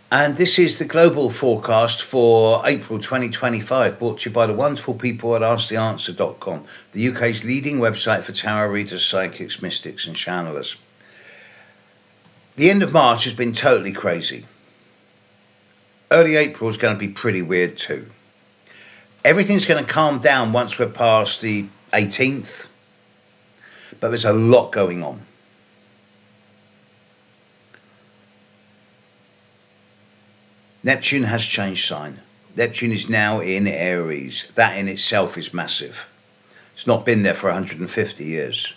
And this is the global forecast for April 2025, brought to you by the wonderful people at AskTheAnswer.com, the UK's leading website for tarot readers, psychics, mystics and channelers. The end of March has been totally crazy. Early April is going to be pretty weird too. Everything's going to calm down once we're past the 18th, but there's a lot going on. Neptune has changed sign. Neptune is now in Aries. That in itself is massive. It's not been there for 150 years.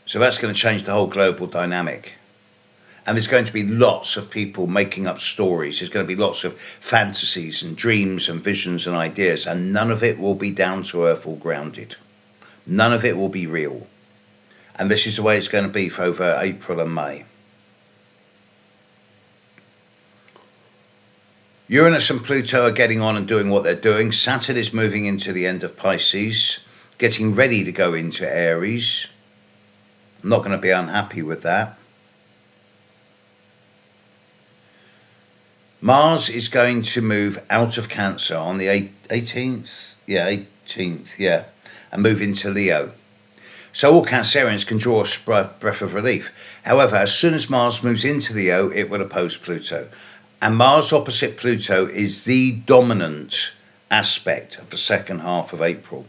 So that's going to change the whole global dynamic. And there's going to be lots of people making up stories. There's going to be lots of fantasies and dreams and visions and ideas. And none of it will be down to earth or grounded. None of it will be real. And this is the way it's going to be for over April and May. Uranus and Pluto are getting on and doing what they're doing. Saturn is moving into the end of Pisces, getting ready to go into Aries. I'm not going to be unhappy with that. Mars is going to move out of Cancer on the 18th. And move into Leo. So all Cancerians can draw a breath of relief. However, as soon as Mars moves into Leo, it will oppose Pluto. And Mars opposite Pluto is the dominant aspect of the second half of April.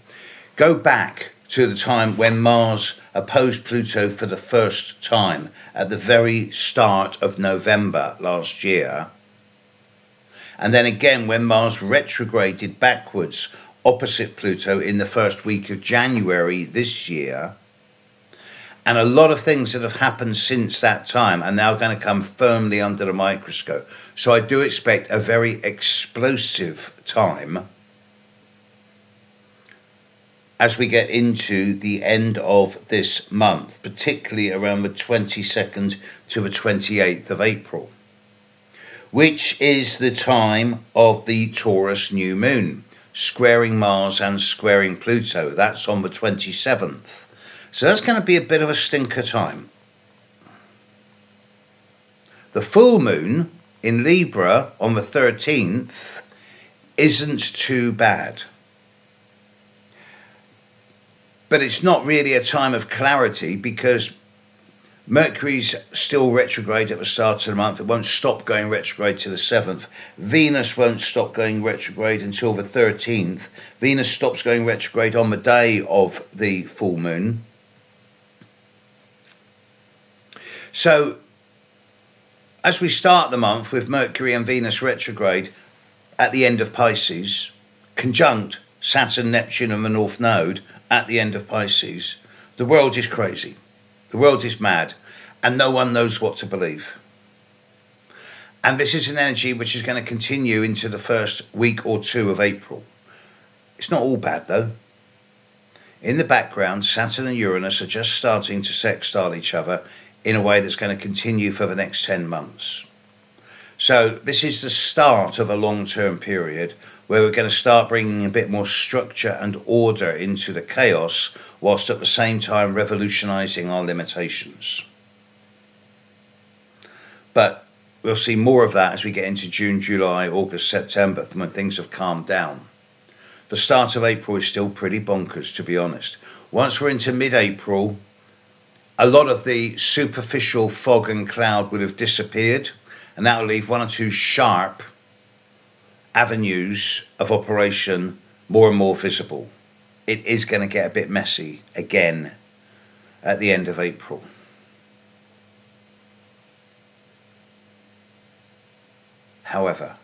Go back to the time when Mars opposed Pluto for the first time at the very start of November last year. And then again when Mars retrograded backwards opposite Pluto in the first week of January this year. And a lot of things that have happened since that time are now going to come firmly under the microscope. So I do expect a very explosive time as we get into the end of this month, particularly around the 22nd to the 28th of April, which is the time of the Taurus new moon, squaring Mars and squaring Pluto. That's on the 27th. So that's going to be a bit of a stinker time. The full moon in Libra on the 13th isn't too bad. But it's not really a time of clarity because Mercury's still retrograde at the start of the month. It won't stop going retrograde to the 7th. Venus won't stop going retrograde until the 13th. Venus stops going retrograde on the day of the full moon. So, as we start the month with Mercury and Venus retrograde at the end of Pisces, conjunct Saturn, Neptune and the North Node at the end of Pisces, the world is crazy. The world is mad and no one knows what to believe. And this is an energy which is going to continue into the first week or two of April. It's not all bad though. In the background, Saturn and Uranus are just starting to sextile each other in a way that's going to continue for the next 10 months. So this is the start of a long-term period where we're going to start bringing a bit more structure and order into the chaos, whilst at the same time revolutionising our limitations. But we'll see more of that as we get into June, July, August, September, when things have calmed down. The start of April is still pretty bonkers, to be honest. Once we're into mid-April, a lot of the superficial fog and cloud would have disappeared, and that will leave one or two sharp avenues of operation more and more visible. It is going to get a bit messy again at the end of April. However,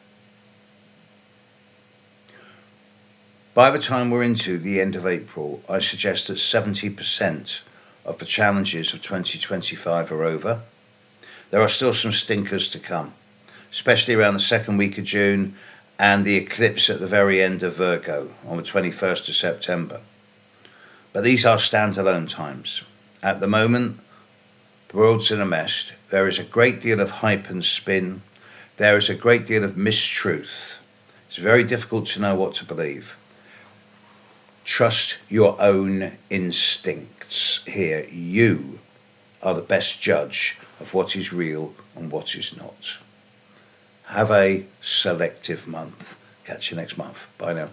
by the time we're into the end of April, I suggest that 70% of the challenges of 2025 are over. There are still some stinkers to come, especially around the second week of June and the eclipse at the very end of Virgo on the 21st of September. But these are standalone times. At the moment, the world's in a mess. There is a great deal of hype and spin. There is a great deal of mistruth. It's very difficult to know what to believe. Trust your own instincts here. You are the best judge of what is real and what is not. Have a selective month. Catch you next month. Bye now.